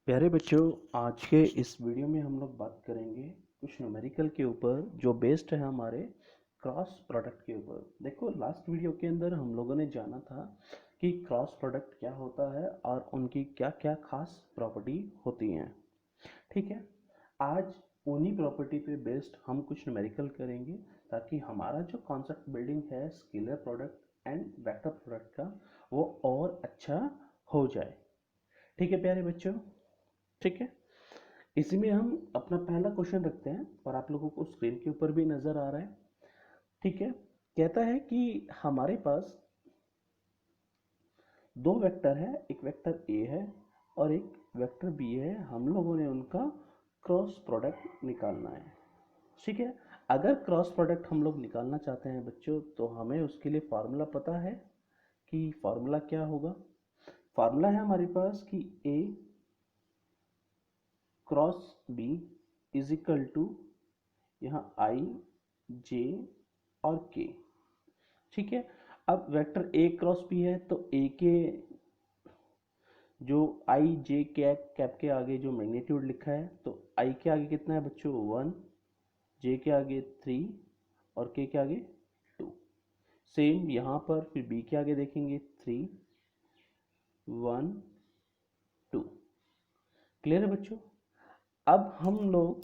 प्यारे बच्चों, आज के इस वीडियो में हम लोग बात करेंगे कुछ न्यूमेरिकल के ऊपर जो बेस्ड है हमारे क्रॉस प्रोडक्ट के ऊपर। देखो, लास्ट वीडियो के अंदर हम लोगों ने जाना था कि क्रॉस प्रोडक्ट क्या होता है और उनकी क्या क्या खास प्रॉपर्टी होती हैं। ठीक है, आज उन्हीं प्रॉपर्टी पे बेस्ड हम कुछ न्यूमेरिकल करेंगे ताकि हमारा जो कॉन्सेप्ट बिल्डिंग है scalar product and vector product का वो और अच्छा हो जाए। ठीक है प्यारे बच्चों, ठीक है। इसी में हम अपना पहला क्वेश्चन रखते हैं और आप लोगों को स्क्रीन के ऊपर भी नजर आ रहा है। ठीक है, कहता है कि हमारे पास दो वेक्टर है, एक वेक्टर ए है और एक वेक्टर बी है। हम लोगों ने उनका क्रॉस प्रोडक्ट निकालना है। ठीक है, अगर क्रॉस प्रोडक्ट हम लोग निकालना चाहते हैं बच्चों तो हमें उसके लिए फार्मूला पता है कि फार्मूला क्या होगा। फार्मूला है हमारे पास कि A cross B is equal to यहाँ आई जे और के। ठीक है, अब वेक्टर ए क्रॉस बी है तो ए के जो आई जे कैप कैप के आगे जो मैग्नीट्यूड लिखा है तो आई के आगे कितना है बच्चों 1, जे के आगे 3 और के आगे 2। सेम यहाँ पर फिर बी के आगे देखेंगे 3 1 2। क्लियर है बच्चों। अब हम लोग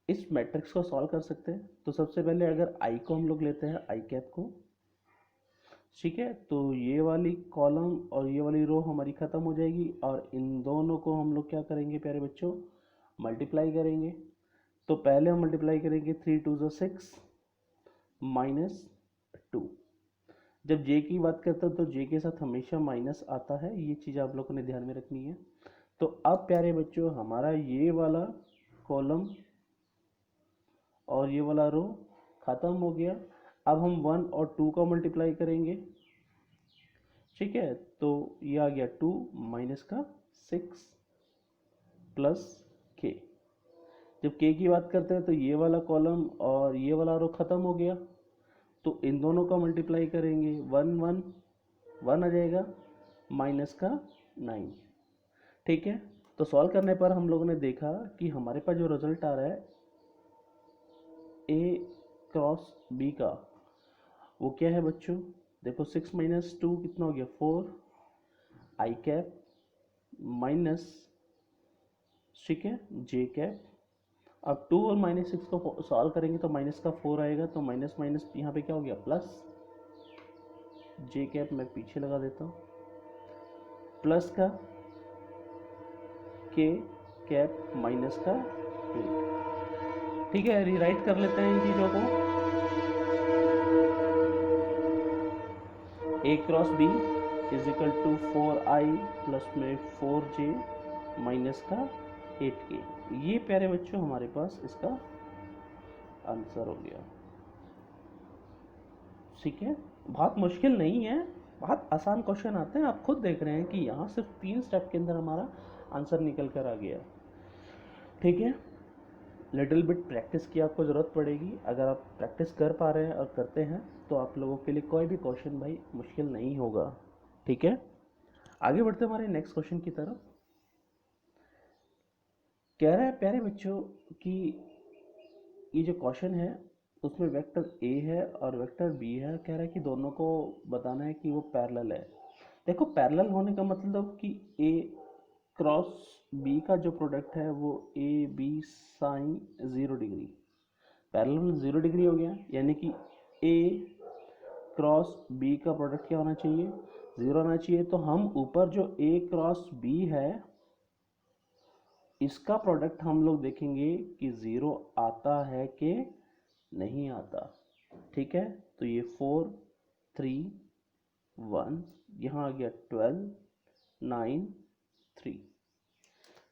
इस मैट्रिक्स को सॉल्व कर सकते हैं। तो सबसे पहले अगर आई को हम लोग लेते हैं, आई कैप को, ठीक है, तो ये वाली कॉलम और ये वाली रो हमारी खत्म हो जाएगी और इन दोनों को हम लोग क्या करेंगे प्यारे बच्चों, मल्टीप्लाई करेंगे। तो पहले हम मल्टीप्लाई करेंगे 3 2 जो 6 माइनस 2। जब जे की बात करते हैं तो जे के साथ हमेशा माइनस आता है, ये चीज़ आप लोगों ने ध्यान में रखनी है। तो अब प्यारे बच्चों हमारा ये वाला कॉलम और ये वाला रो खत्म हो गया। अब हम 1 और 2 का मल्टीप्लाई करेंगे। ठीक है, तो ये आ गया 2 माइनस का 6 प्लस के। जब के की बात करते हैं तो ये वाला कॉलम और ये वाला रो खत्म हो गया, तो इन दोनों का मल्टीप्लाई करेंगे 1 1 1 आ जाएगा माइनस का 9। ठीक है, तो सॉल्व करने पर हम लोगों ने देखा कि हमारे पास जो रिजल्ट आ रहा है ए क्रॉस बी का वो क्या है बच्चों। देखो 6 माइनस 2 कितना हो गया 4 आई कैप माइनस, ठीक है, जे कैप। अब 2 और माइनस 6 को सॉल्व करेंगे तो माइनस का 4 आएगा, तो माइनस माइनस यहाँ पे क्या हो गया प्लस, जे कैप मैं पीछे लगा देता हूँ, प्लस का के कैप माइनस का 8। ठीक है, रीराइट कर लेते हैं इन चीज़ों को। A cross B is equal to 4i plus में 4j माइनस का 8k। ये प्यारे बच्चों हमारे पास इसका आंसर हो गया। ठीक है, बहुत मुश्किल नहीं है, बहुत आसान क्वेश्चन आते हैं। आप खुद देख रहे हैं कि यहाँ सिर्फ 3 स्टेप के अंदर हमारा आंसर निकल कर आ गया। ठीक है, लिटिल बिट प्रैक्टिस की आपको ज़रूरत पड़ेगी। अगर आप प्रैक्टिस कर पा रहे हैं और करते हैं तो आप लोगों के लिए कोई भी क्वेश्चन भाई मुश्किल नहीं होगा। ठीक है, आगे बढ़ते हमारे नेक्स्ट क्वेश्चन की तरफ। कह रहा है प्यारे बच्चों कि ये जो क्वेश्चन है उसमें वेक्टर ए है और वेक्टर बी है। कह रहा है कि दोनों को बताना है कि वो पैरेलल है। देखो, पैरेलल होने का मतलब कि ए क्रॉस बी का जो प्रोडक्ट है वो A B sine 0 degree, parallel 0 degree हो गया। यानी कि ए क्रॉस बी का प्रोडक्ट क्या होना चाहिए, 0 होना चाहिए। तो हम ऊपर जो ए क्रॉस बी है इसका प्रोडक्ट हम लोग देखेंगे कि 0 आता है कि नहीं आता। ठीक है, तो ये 4 3 1 यहाँ आ गया 12 9 3।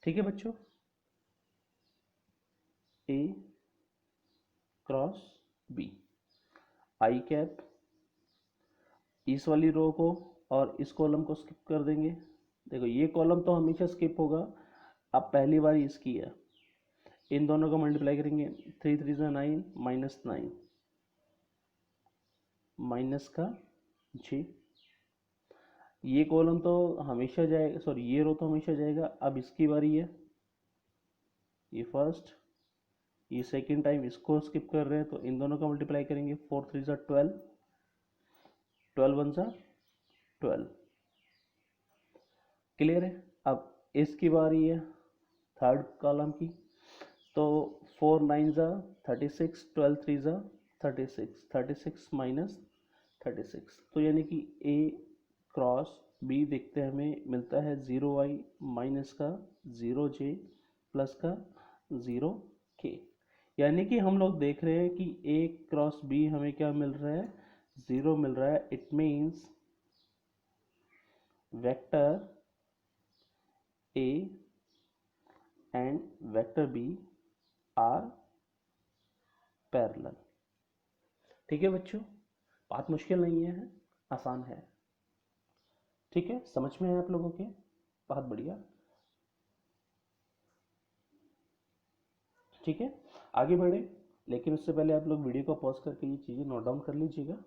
ठीक है बच्चों, ए क्रॉस बी, आई कैप इस वाली रो को और इस कॉलम को स्किप कर देंगे। देखो, ये कॉलम तो हमेशा स्किप होगा, अब पहली बार इसकी है। इन दोनों को मल्टीप्लाई करेंगे 3 3 से 9 माइनस 9 माइनस का 6। ये कॉलम तो हमेशा जाएगा, सॉरी ये रो तो हमेशा जाएगा। अब इसकी बारी है, ये फर्स्ट, ये सेकेंड टाइम इसको स्किप कर रहे हैं, तो इन दोनों का मल्टीप्लाई करेंगे। 4 3 ज़ा 12, 12 1 ज़ा 12। क्लियर है। अब इसकी बारी है थर्ड कॉलम की, तो 4 9 ज़ा 36, 12 3 ज़ा 36, 36 माइनस 36, तो यानी कि ए क्रॉस बी देखते हैं हमें मिलता है 0i माइनस का 0j प्लस का 0k। यानी कि हम लोग देख रहे हैं कि ए क्रॉस बी हमें क्या मिल रहा है, 0 मिल रहा है। It means vector A and vector B are parallel. ठीक है बच्चों, बात मुश्किल नहीं है, आसान है। ठीक है, समझ में है आप लोगों के? बहुत बढ़िया। ठीक है, आगे बढ़े, लेकिन उससे पहले आप लोग वीडियो को पॉज करके ये चीज़ें नोट डाउन कर लीजिएगा।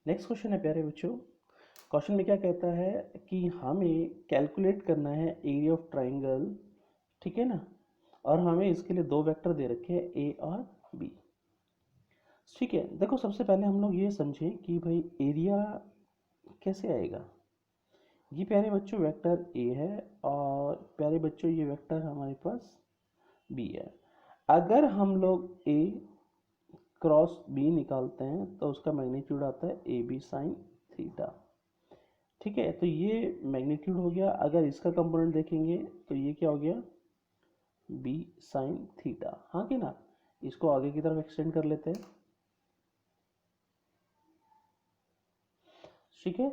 नेक्स्ट क्वेश्चन है प्यारे बच्चों। क्वेश्चन में क्या कहता है कि हमें कैलकुलेट करना है एरिया ऑफ ट्राइंगल, ठीक है ना, और हमें इसके लिए दो वेक्टर दे रखे हैं ए और बी। ठीक है, देखो सबसे पहले हम लोग ये समझें कि भाई एरिया कैसे आएगा। ये प्यारे बच्चों वेक्टर ए है और प्यारे बच्चों ये वेक्टर हमारे पास बी है। अगर हम लोग ए क्रॉस बी निकालते हैं तो उसका मैग्नीट्यूड आता है ए बी साइन थीटा। ठीक है, तो ये मैग्नीट्यूड हो गया। अगर इसका कंपोनेंट देखेंगे तो ये क्या हो गया, बी साइन थीटा। हाँ कि ना, इसको आगे की तरफ एक्सटेंड कर लेते हैं। ठीक है,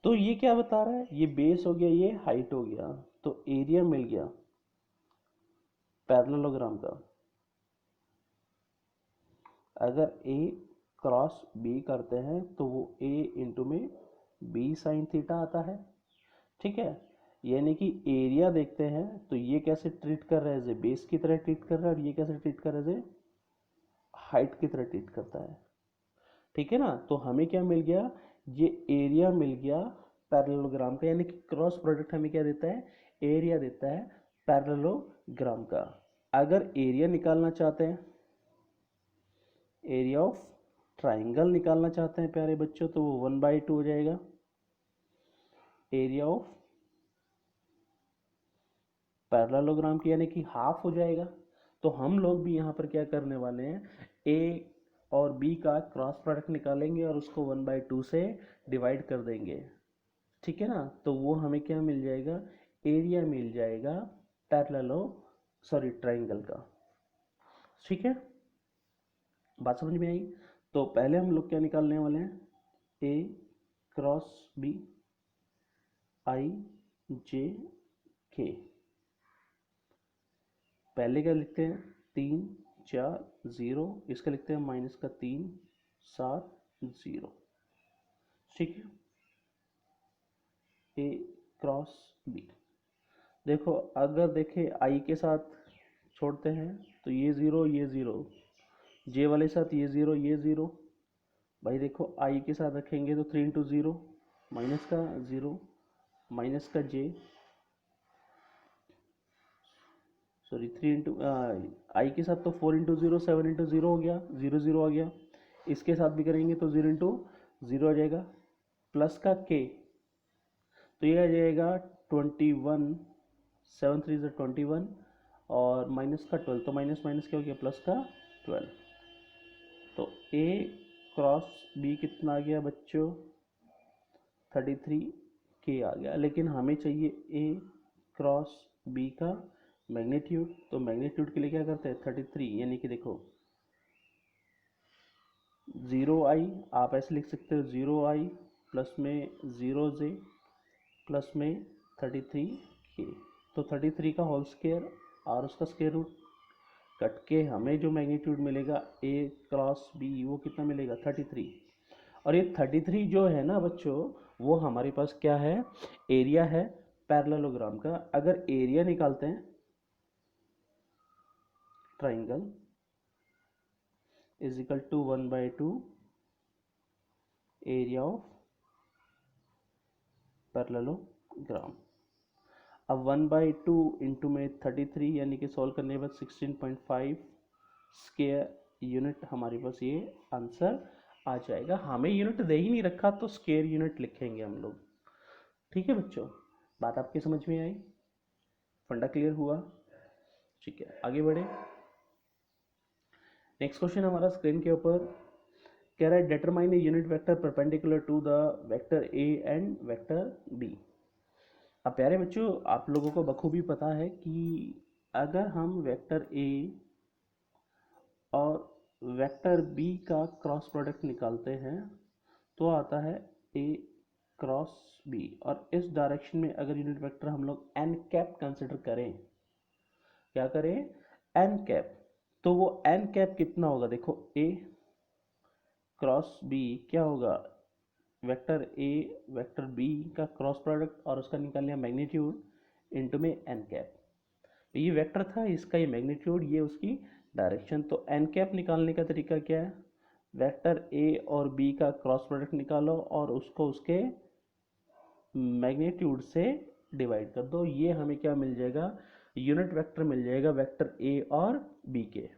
तो ये क्या बता रहा है, ये बेस हो गया, ये हाइट हो गया, तो एरिया मिल गया पैरेललोग्राम का। अगर ए क्रॉस बी करते हैं तो वो ए इंटू में बी साइन थीटा आता है। ठीक है, यानी कि एरिया देखते हैं तो ये कैसे ट्रीट कर रहा है, एज बेस की तरह ट्रीट कर रहा है, और ये कैसे ट्रीट कर रहा है, एज हाइट की तरह ट्रीट करता है। ठीक है ना, तो हमें क्या मिल गया, ये एरिया मिल गया पैरेललोग्राम का, यानी कि क्रॉस प्रोडक्ट हमें क्या देता है, एरिया देता है पैरेललोग्राम का। अगर एरिया निकालना चाहते हैं, एरिया ऑफ ट्राइंगल निकालना चाहते हैं प्यारे बच्चों, तो वो 1/2 हो जाएगा एरिया ऑफ पैरेललोग्राम की, यानी कि हाफ हो जाएगा। तो हम लोग भी यहाँ पर क्या करने वाले हैं, ए और बी का क्रॉस प्रोडक्ट निकालेंगे और उसको 1/2 से डिवाइड कर देंगे। ठीक है ना, तो वो हमें क्या मिल जाएगा, एरिया मिल जाएगा पैरेललो सॉरी ट्राइंगल का। ठीक है, बात समझ में आई। तो पहले हम लोग क्या निकालने वाले हैं, ए क्रॉस बी आई जे के। पहले क्या लिखते हैं, 3 4 0, इसका लिखते हैं माइनस का 3 7 0। ठीक है, ए क्रॉस बी। देखो अगर देखे आई के साथ छोड़ते हैं तो ये ज़ीरो, ये ज़ीरो, जे वाले साथ ये ज़ीरो, ये ज़ीरो। भाई देखो आई के साथ रखेंगे तो 3 इंटू ज़ीरो माइनस का ज़ीरो, माइनस का जे, सॉरी 3 इंटू आई के साथ तो 4 इंटू ज़ीरो 7 इंटू ज़ीरो हो गया, ज़ीरो ज़ीरो आ गया। इसके साथ भी करेंगे तो 0 इंटू ज़ीरो आ जाएगा, प्लस का के, तो ये आ जाएगा 21, 7 3 ज़ा 21, और माइनस का 12, तो माइनस माइनस क्या हो गया, प्लस का 12। तो ए क्रॉस बी कितना आ गया बच्चों, 33 के आ गया। लेकिन हमें चाहिए ए क्रॉस बी का मैग्नीट्यूड, तो मैग्नीट्यूड के लिए क्या करते हैं 33, यानी कि देखो 0i, आप ऐसे लिख सकते हो 0i प्लस में 0j प्लस में 33k, तो 33 का होल स्क्वायर और उसका स्क्वायर रूट कट के हमें जो मैग्नीट्यूड मिलेगा ए क्रॉस बी वो कितना मिलेगा 33। और ये 33 जो है ना बच्चों, वो हमारे पास क्या है, एरिया है पैरेललोग्राम का। अगर एरिया निकालते हैं triangle is equal to 1/2 area of parallelogram. अब 1/2 इंटू में 33 यानी कि सॉल्व करने के बाद 16.5 स्क्वायर यूनिट हमारे पास ये आंसर आ जाएगा। हमें यूनिट दे ही नहीं रखा तो स्क्वायर यूनिट लिखेंगे हम लोग। ठीक है बच्चों, बात आपके समझ में आई, फंडा क्लियर हुआ? ठीक है, आगे बढ़े। नेक्स्ट क्वेश्चन हमारा स्क्रीन के ऊपर कह रहा है determine a unit vector perpendicular to the vector A and vector B. अब प्यारे बच्चों, आप लोगों को बखूबी पता है कि अगर हम वेक्टर ए और वेक्टर बी का क्रॉस प्रोडक्ट निकालते हैं तो आता है ए क्रॉस बी, और इस डायरेक्शन में अगर यूनिट वेक्टर हम लोग एन कैप कंसिडर करें, क्या करें, एन कैप, तो वो एन कैप कितना होगा? देखो ए क्रॉस बी क्या होगा, वेक्टर ए वेक्टर बी का क्रॉस प्रोडक्ट और उसका निकाल लिया मैग्नीट्यूड इनटू में एन कैप। ये वेक्टर था, इसका ये मैग्नीट्यूड, ये उसकी डायरेक्शन। तो एन कैप निकालने का तरीका क्या है, वेक्टर ए और बी का क्रॉस प्रोडक्ट निकालो और उसको उसके मैग्नीट्यूड से डिवाइड कर दो, ये हमें क्या मिल जाएगा, यूनिट वेक्टर मिल जाएगा वेक्टर ए और बी के।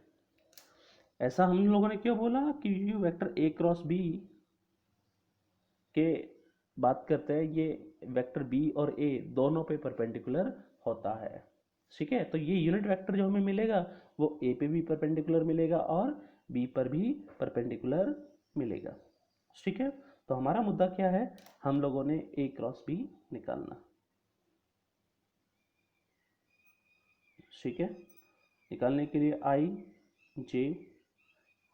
ऐसा हम लोगों ने क्यों बोला कि वेक्टर ए क्रॉस बी के बात करते हैं, ये वेक्टर बी और ए दोनों पे परपेंडिकुलर होता है। ठीक है, तो ये यूनिट वेक्टर जो हमें मिलेगा वो ए पे भी परपेंडिकुलर मिलेगा और बी पर भी परपेंडिकुलर मिलेगा। ठीक है, तो हमारा मुद्दा क्या है, हम लोगों ने ए क्रॉस बी निकालना। ठीक है, निकालने के लिए आई जे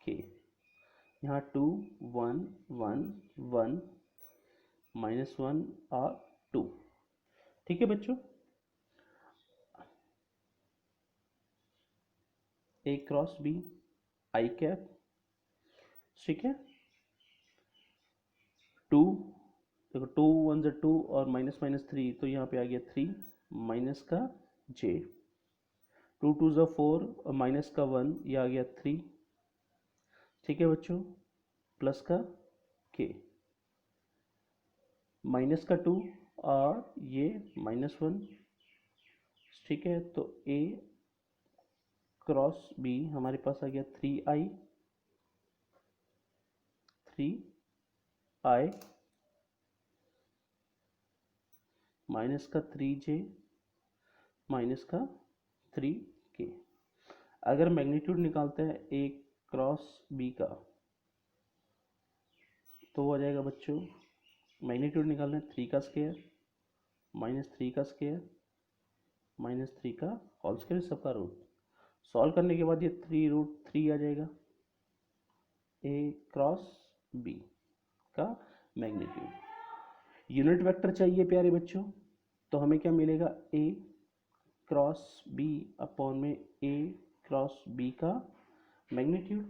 के, यहाँ 2 1 1 1 -1 और 2। ठीक है बच्चों, ए क्रॉस बी आई कैप, ठीक है, 2, देखो 2 1 से 2 और माइनस माइनस 3, तो यहाँ पे आ गया 3 माइनस का जे, 2 2 से 4 और माइनस का 1, ये आ गया 3। ठीक है बच्चों, प्लस का के, माइनस का 2 और ये -1। ठीक है, तो ए क्रॉस बी हमारे पास आ गया 3i माइनस का 3j माइनस का 3k। अगर मैग्नीट्यूड निकालते हैं ए क्रॉस बी का तो हो जाएगा बच्चों, मैग्नीट्यूड निकालना है 3 का स्क्वायर -3 का स्क्वायर -3 का होल स्क्वायर सबका रूट। सॉल्व करने के बाद ये 3√3 आ जाएगा ए क्रॉस बी का मैग्नीट्यूड। यूनिट वेक्टर चाहिए प्यारे बच्चों, तो हमें क्या मिलेगा, ए क्रॉस बी अपॉन में ए क्रॉस बी का मैग्नीट्यूड।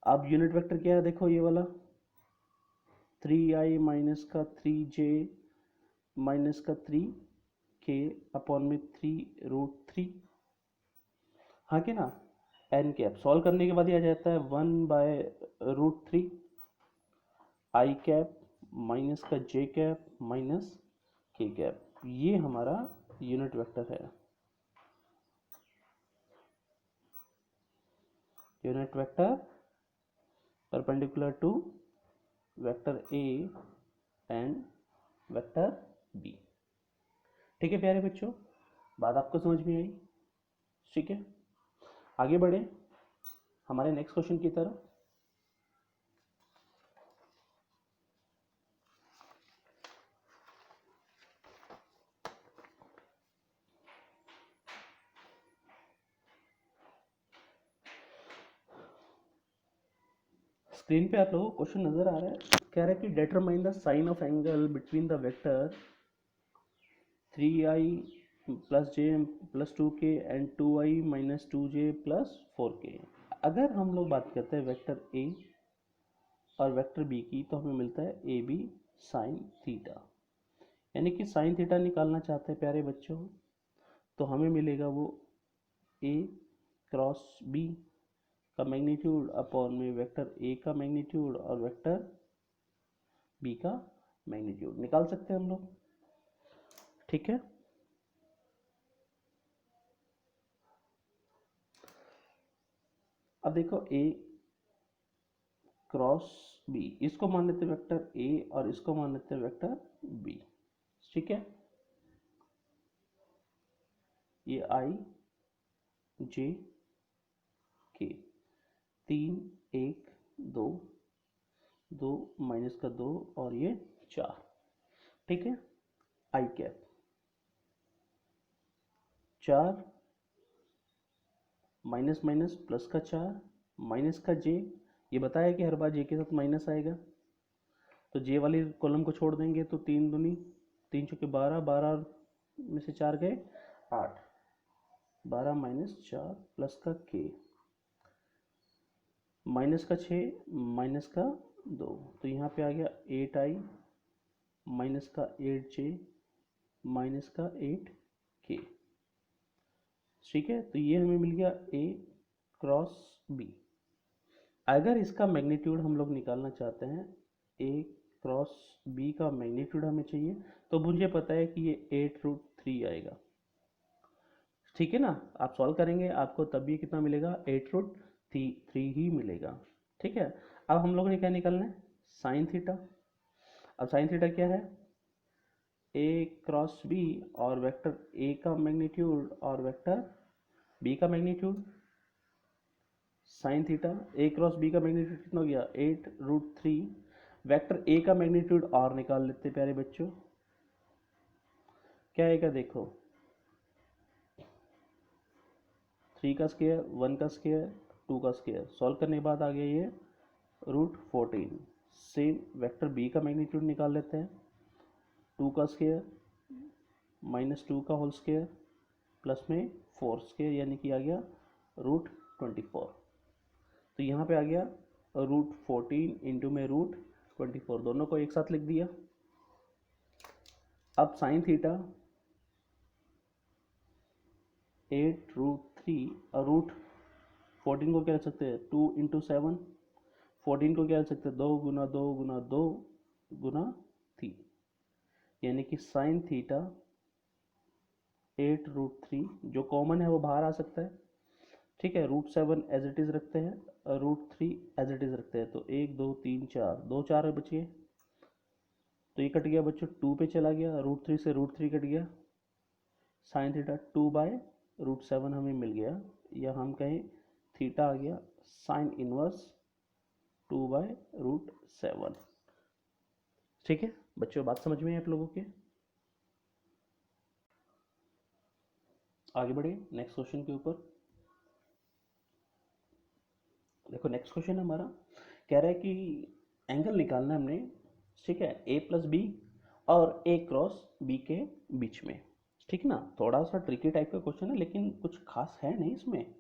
अब यूनिट वेक्टर क्या है, देखो ये वाला 3i माइनस का 3j माइनस का 3k अपॉन में 3√3, हाँ कि ना, एन कैप। सॉल्व करने के बाद ये आ जाता है 1/√3 आई कैप माइनस का J cap minus K cap, ये हमारा यूनिट वेक्टर है। Unit vector perpendicular to vector A and vector B. ठीक है प्यारे बच्चों, बात आपको समझ में आई? ठीक है, आगे बढ़े हमारे नेक्स्ट क्वेश्चन की तरफ। स्क्रीन पे आप लोगों को क्वेश्चन नजर आ रहा है, कह रहा है कि determine the sine of angle between the vector 3i plus J plus 2k and 2i minus 2j plus 4k। अगर हम लोग बात करते हैं वेक्टर ए और वेक्टर बी की, तो हमें मिलता है ए बी साइन थीटा, यानी कि साइन थीटा निकालना चाहते हैं प्यारे बच्चों, तो हमें मिलेगा वो ए क्रॉस बी का मैग्नीट्यूड अपॉन में वेक्टर ए का मैग्नीट्यूड और वेक्टर बी का मैग्नीट्यूड निकाल सकते हैं हम लोग। ठीक है, अब देखो ए क्रॉस बी, इसको मान लेते हैं वेक्टर ए और इसको मान लेते हैं वेक्टर बी। ठीक है, ये आई जे के 3 1 2 2 माइनस का 2 और ये 4। ठीक है, आई कैप 4 माइनस माइनस प्लस का 4 माइनस का जे, ये बताया कि हर बार जे के साथ माइनस आएगा, तो जे वाली कॉलम को छोड़ देंगे तो 3 दूनी 3 चौके 12, 12 में से 4 गए 8, 12 माइनस 4 प्लस का के माइनस का 6 माइनस का 2, तो यहाँ पे आ गया 8i माइनस का 8j माइनस का 8k। ठीक है, तो ये हमें मिल गया a क्रॉस b। अगर इसका मैग्नीट्यूड हम लोग निकालना चाहते हैं, a क्रॉस b का मैग्नीट्यूड हमें चाहिए, तो मुझे पता है कि ये 8√3 आएगा। ठीक है ना, आप सॉल्व करेंगे आपको तब भी कितना मिलेगा, 8√3 ही मिलेगा। ठीक है, अब हम लोगों ने क्या निकालना है, साइन थीटा। अब साइन थीटा क्या है, a क्रॉस b और वेक्टर a का मैग्नीट्यूड और वेक्टर b का magnitude sine theta. a cross b का मैग्नीट्यूड कितना हो गया, 8√3। वेक्टर a का मैग्नीट्यूड और निकाल लेते प्यारे बच्चों, क्या आएगा देखो, 3 का स्क्वायर 1 का स्क्वायर 2 का स्क्वायर, सॉल्व करने के बाद आ गया ये √14। सेम वेक्टर बी का मैग्नीट्यूड निकाल लेते हैं, 2 का स्क्वायर माइनस 2 का होल स्क्वायर प्लस में 4 स्क्वायर, यानी कि आ गया √24। तो यहाँ पे आ गया √14 इंटू में √24, दोनों को एक साथ लिख दिया। अब साइन थीटा 8√3 और √14 को क्या लिख सकते हैं, 2 इंटू 7, 14 को क्या लिख सकते हैं, 2 गुना 2 गुना 2 गुना 3, यानी कि साइन थीटा 8√3, जो कॉमन है वो बाहर आ सकता है। ठीक है, √7 एज इट इज रखते हैं और √3 एज इट इज रखते हैं, तो 1 2 3 4, 2 4 बचिए, तो ये कट गया बच्चों, 2 पे चला गया, √3 से √3 कट गया, साइन थीटा 2/√7 हमें मिल गया, या हम कहें थीटा आ गया साइन इनवर्स 2/√7। ठीक है बच्चों, बात समझ में है आप लोगों के। आगे बढ़े नेक्स्ट क्वेश्चन के ऊपर। देखो नेक्स्ट क्वेश्चन हमारा कह रहा है कि एंगल निकालना है हमने, ठीक है, a प्लस बी और a क्रॉस b के बीच में। ठीक ना, थोड़ा सा ट्रिकी टाइप का क्वेश्चन है, लेकिन कुछ खास है नहीं इसमें।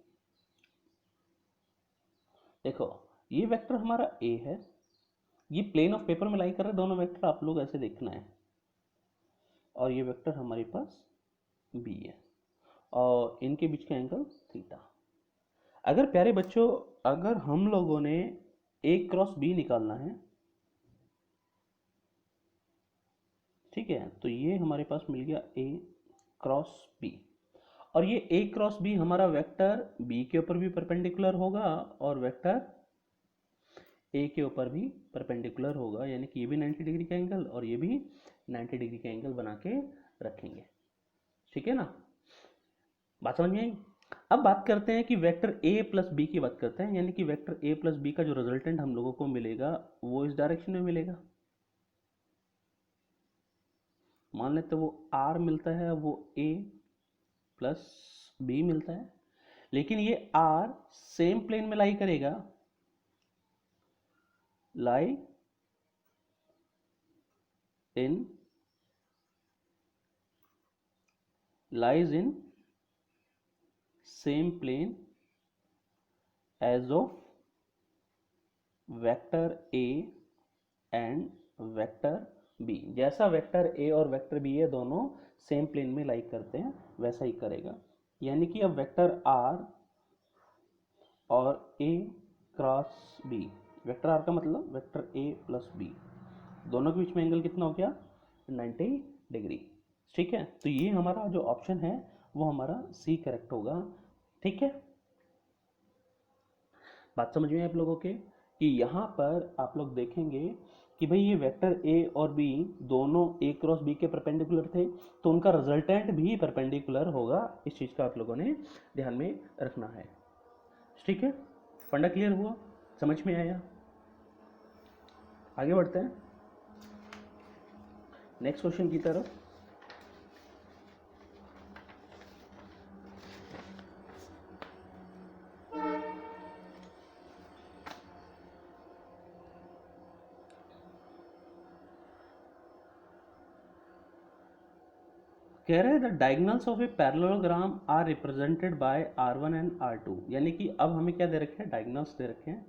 देखो ये वेक्टर हमारा a है, ये प्लेन ऑफ पेपर में लाई कर रहे हैं दोनों वेक्टर, आप लोग ऐसे देखना है, और ये वेक्टर हमारे पास b है और इनके बीच का एंगल थीटा। अगर प्यारे बच्चों, अगर हम लोगों ने a क्रॉस b निकालना है, ठीक है, तो ये हमारे पास मिल गया a क्रॉस b, और ये a क्रॉस b हमारा वेक्टर b के ऊपर भी परपेंडिकुलर होगा और वेक्टर a के ऊपर भी परपेंडिकुलर होगा, यानी कि ये भी 90 डिग्री का एंगल और ये भी 90 डिग्री का एंगल बना के रखेंगे। ठीक है ना, बात समझ में आई। अब बात करते हैं कि वेक्टर a प्लस बी की बात करते हैं, यानी कि वेक्टर a प्लस बी का जो रिजल्टेंट हम लोगों को मिलेगा वो इस डायरेक्शन में मिलेगा। मान लेते वो r मिलता है, वो a प्लस बी मिलता है, लेकिन ये r सेम प्लेन में लाई करेगा, लाई इन lies in same plane as of vector a and vector b। जैसा वेक्टर a और वेक्टर b है दोनों सेम प्लेन में लाई करते हैं, वैसा ही करेगा, यानी कि अब वेक्टर r और a cross B, vector R का मतलब वेक्टर ए प्लस बी, दोनों के बीच में एंगल कितना हो गया 90 डिग्री। ठीक है, तो ये हमारा जो ऑप्शन है वो हमारा सी करेक्ट होगा। ठीक है, बात समझ में आप लोगों के कि यहाँ पर आप लोग देखेंगे कि भाई ये वेक्टर ए और बी दोनों ए क्रॉस बी के परपेंडिकुलर थे, तो उनका रिजल्टेंट भी परपेंडिकुलर होगा। इस चीज़ का आप लोगों ने ध्यान में रखना है। ठीक है, फंडा क्लियर हुआ, समझ में आया? आगे बढ़ते हैं नेक्स्ट क्वेश्चन की तरफ। कह रहे हैं the diagonals of a parallelogram are represented by R1 and R2, यानी कि अब हमें क्या दे रखे हैं, डायगोनल्स दे रखे हैं।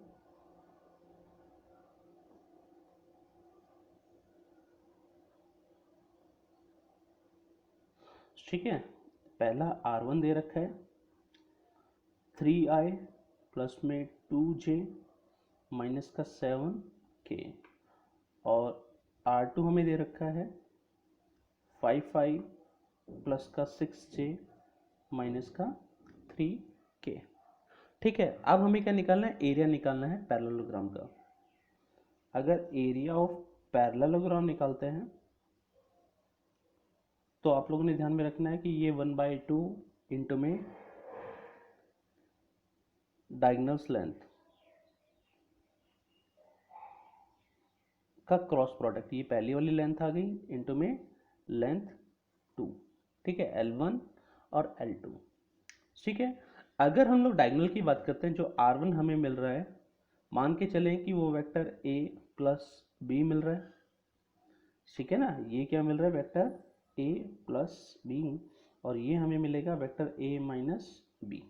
ठीक है, पहला R1 दे रखा है 3i प्लस में 2j माइनस का 7k, और R2 हमें दे रखा है 5i प्लस का 6j माइनस का 3k। ठीक है, अब हमें क्या निकालना है, एरिया निकालना है पैरेललोग्राम का। अगर एरिया ऑफ पैरेललोग्राम निकालते हैं तो आप लोगों ने ध्यान में रखना है कि ये 1/2 इंटू में डायगोनल्स लेंथ का क्रॉस प्रोडक्ट, ये पहली वाली लेंथ आ गई इंटू में लेंथ 2। ठीक है, L1 और L2। ठीक है, अगर हम लोग डायगोनल की बात करते हैं, जो R1 हमें मिल रहा है, मान के चलें कि वो वेक्टर A प्लस बी मिल रहा है। ठीक है ना, ये क्या मिल रहा है, वेक्टर A प्लस बी, और ये हमें मिलेगा वेक्टर A माइनस बी।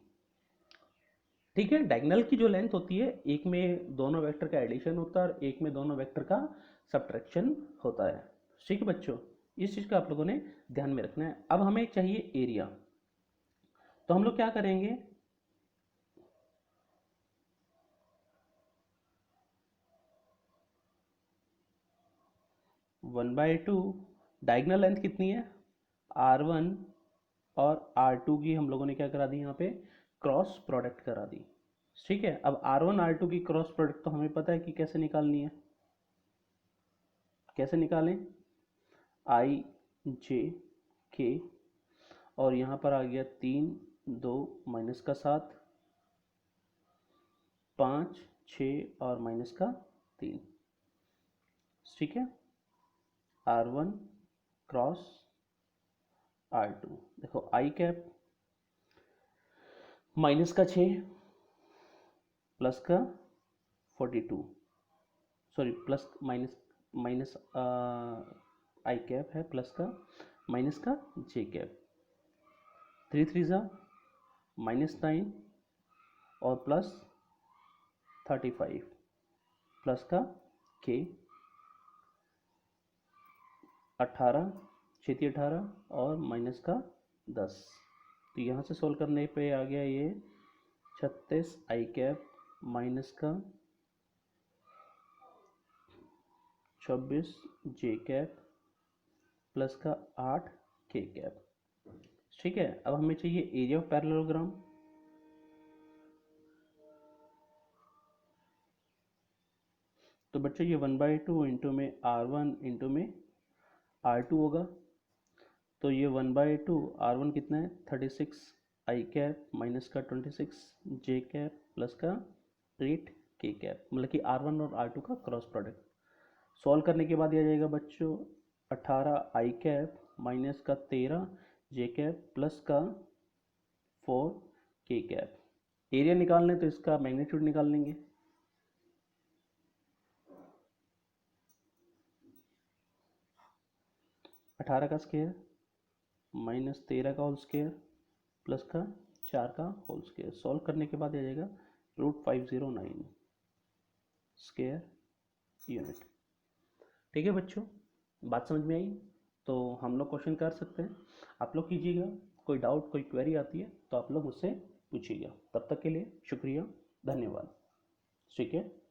ठीक है, डायगोनल की जो लेंथ होती है, एक में दोनों वेक्टर का एडिशन होता है और एक में दोनों वेक्टर का सब्ट्रैक्शन होता है। ठीक है बच्चों, इस चीज़ का आप लोगों ने ध्यान में रखना है। अब हमें चाहिए एरिया, तो हम लोग क्या करेंगे, one by two, diagonal length कितनी है R1 और R2 की हम लोगों ने क्या करा दी, यहाँ पे क्रॉस प्रोडक्ट करा दी। ठीक है, अब R1 R2 की क्रॉस प्रोडक्ट तो हमें पता है कि कैसे निकालनी है, कैसे निकालें, आई जे के, और यहाँ पर आ गया 3 2 माइनस का 7 5 6 और माइनस का 3। ठीक है, R1 क्रॉस R2, देखो आई कैप माइनस का 6 प्लस का 42, सॉरी प्लस माइनस माइनस आई कैप है प्लस का माइनस का जे कैप, 3 3 ज़ा -9 और प्लस 35 प्लस का के 18 छेती 18 और माइनस का 10। तो यहाँ से सोल्व करने पे आ गया ये 36 आई कैप माइनस का 26 जे कैप प्लस का 8 के कैप। ठीक है, अब हमें चाहिए एरिया ऑफ पैरेललोग्राम। तो बच्चों ये 1/2 इंटू में R1 इंटू में R2 होगा, तो ये 1/2 R1 कितना है 36 आई कैप माइनस का 26 जे कैप प्लस का 8 के कैप, मतलब कि R1 और R2 का क्रॉस प्रोडक्ट। सॉल्व करने के बाद ये आ जाएगा बच्चों 18 आई कैप माइनस का 13 जे कैप प्लस का 4 के कैप। एरिया निकालने तो इसका मैग्नीट्यूड निकाल लेंगे, अठारह का स्क्वायर माइनस 13 का होल स्क्वायर प्लस का 4 का होल स्क्वायर। सॉल्व करने के बाद आ जाएगा √509 स्क्वायर यूनिट। ठीक है बच्चों, बात समझ में आई? तो हम लोग क्वेश्चन कर सकते हैं, आप लोग कीजिएगा, कोई डाउट कोई क्वेरी आती है तो आप लोग मुझसे पूछिएगा। तब तक के लिए शुक्रिया, धन्यवाद। ठीक है।